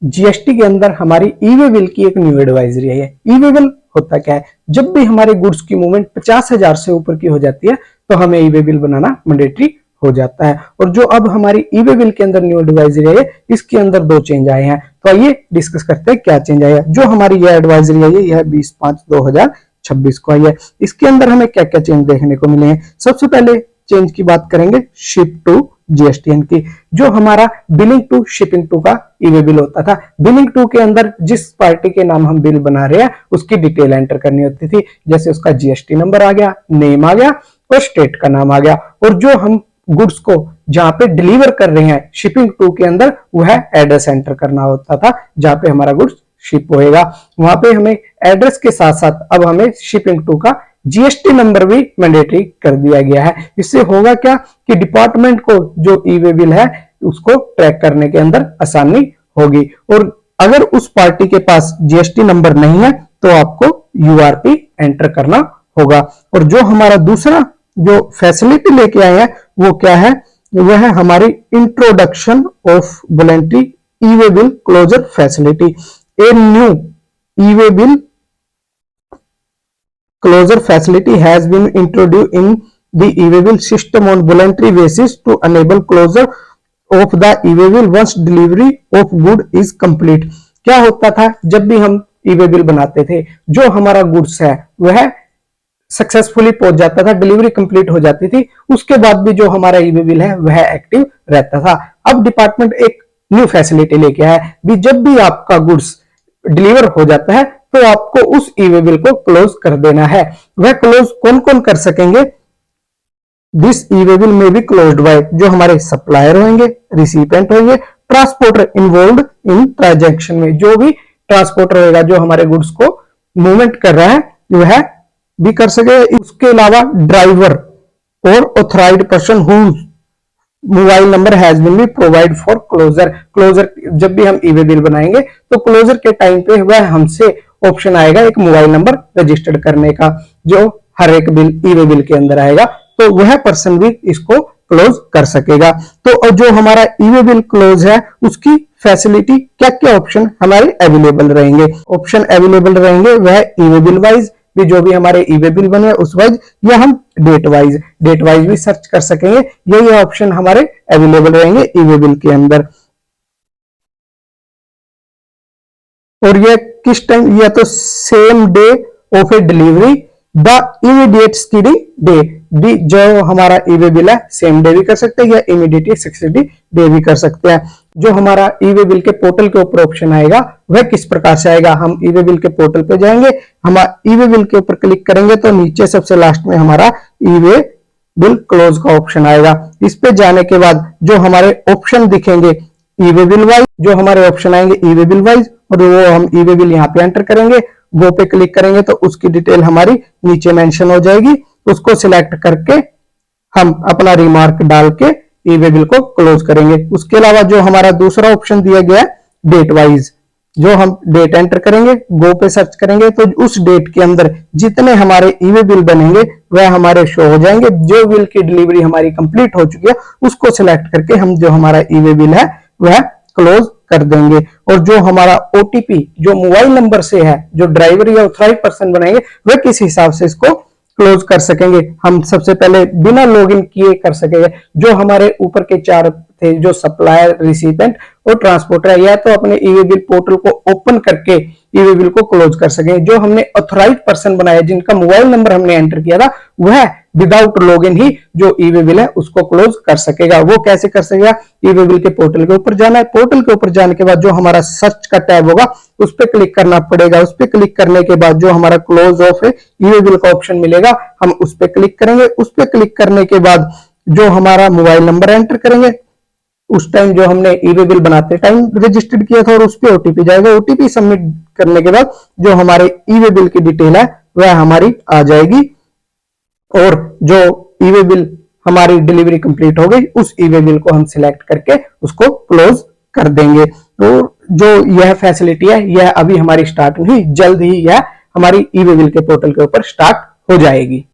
GST के अंदर हमारी ई वे बिल की एक न्यू एडवाइजरी है। ई वे बिल होता क्या है? जब भी हमारे गुड्स की मूवमेंट 50,000 से ऊपर की हो जाती है तो हमें ई वे बिल बनाना मैंडेटरी हो जाता है। और जो अब हमारी ई वे बिल के अंदर न्यू एडवाइजरी है, इसके अंदर 2 चेंज आए हैं। तो आइए डिस्कस करते हैं क्या चेंज आया। जो हमारी यह एडवाइजरी है यह 20/5/2026 को आई है। इसके अंदर हमें क्या क्या चेंज देखने को मिले हैं। सबसे पहले चेंज की बात करेंगे शिप टू जीएसटीएन की। जो हमारा बिलिंग टू शिपिंग टू का ई वे बिल होता था, बिलिंग टू के अंदर जिस पार्टी के नाम हम बिल बना रहे हैं उसकी डिटेल एंटर करनी होती थी। जैसे उसका जीएसटी नंबर आ गया, नेम आ गया और स्टेट का नाम आ गया। और जो हम गुड्स को जहां पे डिलीवर कर रहे हैं शिपिंग टू के अंदर, वह एड्रेस एंटर करना होता था जहां पे हमारा गुड्स शिप होएगा। वहां पे हमें एड्रेस के साथ साथ अब हमें शिपिंग टू का जीएसटी नंबर भी मैंडेटरी कर दिया गया है। इससे होगा क्या कि डिपार्टमेंट को जो ई वे बिल है उसको ट्रैक करने के अंदर आसानी होगी। और अगर उस पार्टी के पास जीएसटी नंबर नहीं है तो आपको यूआरपी एंटर करना होगा। और जो हमारा दूसरा जो फैसिलिटी लेके आए हैं वो क्या है? वह है हमारी introduction of voluntary e way bill closure facility. A new e way bill closure facility has been introduced in the e-way-bill system on voluntary basis to enable closure of the e-way-bill once delivery of good is complete। क्या होता था जब भी हम ई-वे-बिल बनाते थे, जो हमारा गुड्स है वह सक्सेसफुली पहुंच जाता था, डिलीवरी कंप्लीट हो जाती थी, उसके बाद भी जो हमारा ई-वे-बिल है वह एक्टिव रहता था। अब डिपार्टमेंट एक न्यू फैसिलिटी लेके आया है भी जब भी आपका गुड्स डिलीवर हो जाता है तो आपको उस ई वे बिल को क्लोज कर देना है। वह क्लोज कौन कौन कर सकेंगे? दिस ई वे बिल में बी क्लोज्ड बाय जो हमारे सप्लायर होंगे, रिसिपेंट होंगे, ट्रांसपोर्टर इन्वॉल्व्ड इन ट्रांजैक्शन में, जो भी ट्रांसपोर्टर होगा जो हमारे गुड्स को मूवमेंट कर रहा है वह भी कर सके। उसके अलावा ड्राइवर और authorised person whose mobile number has been be provide for closure. Closure जब भी हम ई वे बिल बनाएंगे तो क्लोजर के टाइम पे वह हमसे ऑप्शन आएगा एक मोबाइल नंबर रजिस्टर्ड करने का, जो हर एक बिल ई वे बिल के अंदर आएगा, तो वह पर्सन भी इसको क्लोज कर सकेगा। तो जो हमारा ई वे बिल क्लोज है उसकी फैसिलिटी क्या क्या ऑप्शन हमारे अवेलेबल रहेंगे? ऑप्शन अवेलेबल रहेंगे वह ई वे बिल वाइज भी, जो भी हमारे ई वे बिल बने उस वाइज, या हम डेट वाइज भी सर्च कर सकेंगे। यही ऑप्शन हमारे अवेलेबल रहेंगे ई वे बिल के अंदर। और ये किस टाइम? या तो same day of a delivery, the immediate skidding day भी, जो हमारा ई वे बिल है सेम डे भी कर सकते हैं या इमीडिएटली 60 डे भी कर सकते हैं। जो हमारा ई वे बिल के पोर्टल के ऊपर ऑप्शन आएगा वह किस प्रकार से आएगा? हम ई वे बिल के पोर्टल पे जाएंगे, हम ई वे बिल के ऊपर क्लिक करेंगे तो नीचे सबसे लास्ट में हमारा ई वे बिल क्लोज का ऑप्शन आएगा। इस पे जाने के बाद जो हमारे ऑप्शन दिखेंगे ई वे बिल वाइज, जो हमारे ऑप्शन आएंगे ई वे बिल वाइज, और वो हम ई वे बिल यहाँ पे एंटर करेंगे, गो पे क्लिक करेंगे तो उसकी डिटेल हमारी नीचे मेंशन हो जाएगी। उसको सिलेक्ट करके हम अपना रिमार्क डाल के ई वे बिल को क्लोज करेंगे। उसके अलावा जो हमारा दूसरा ऑप्शन दिया गया है डेट वाइज, जो हम डेट एंटर करेंगे, गो पे सर्च करेंगे तो उस डेट के अंदर जितने हमारे ई वे बिल बनेंगे वह हमारे शो हो जाएंगे। जो बिल की डिलीवरी हमारी कंप्लीट हो चुकी है उसको सिलेक्ट करके हम जो हमारा ई वे बिल है वह क्लोज कर देंगे। और जो हमारा ओटीपी जो मोबाइल नंबर से है, जो ड्राइवर या ऑथराइज्ड पर्सन बनाएंगे वह किस हिसाब से इसको क्लोज कर सकेंगे? हम सबसे पहले बिना लॉगिन किए कर सकेंगे। जो हमारे ऊपर के 4 थे, जो सप्लायर, रिसिपेंट और ट्रांसपोर्टर है, या तो अपने ई वे बिल पोर्टल को ओपन करके ई वे बिल को क्लोज कर सकेंगे। जो हमने ऑथराइज्ड पर्सन बनाया, जिनका मोबाइल नंबर हमने एंटर किया था, वह विदाउट लॉगिन ही जो ई वे बिल है उसको क्लोज कर सकेगा। वो कैसे कर सकेगा? ई वे बिल के पोर्टल के ऊपर जाना है, पोर्टल के ऊपर जाने के बाद जो हमारा सर्च का टैब होगा उस पर क्लिक करना पड़ेगा। उस पर क्लिक करने के बाद जो हमारा close of E way bill का ऑप्शन मिलेगा, हम उस पर क्लिक करेंगे। उस पर क्लिक करने के बाद जो हमारा मोबाइल नंबर एंटर करेंगे, उस टाइम जो हमने ई वे बिल बनाते टाइम रजिस्टर्ड किया था, और उस पर ओटीपी जाएगा। ओटीपी सबमिट करने के बाद जो हमारे ई वे बिल की डिटेल है वह हमारी आ जाएगी, और जो ई वे बिल हमारी डिलीवरी कंप्लीट हो गई उस ई वे बिल को हम सिलेक्ट करके उसको क्लोज कर देंगे। तो जो यह फैसिलिटी है यह अभी हमारी स्टार्ट नहीं हुई, जल्द ही यह हमारी ई वे बिल के पोर्टल के ऊपर स्टार्ट हो जाएगी।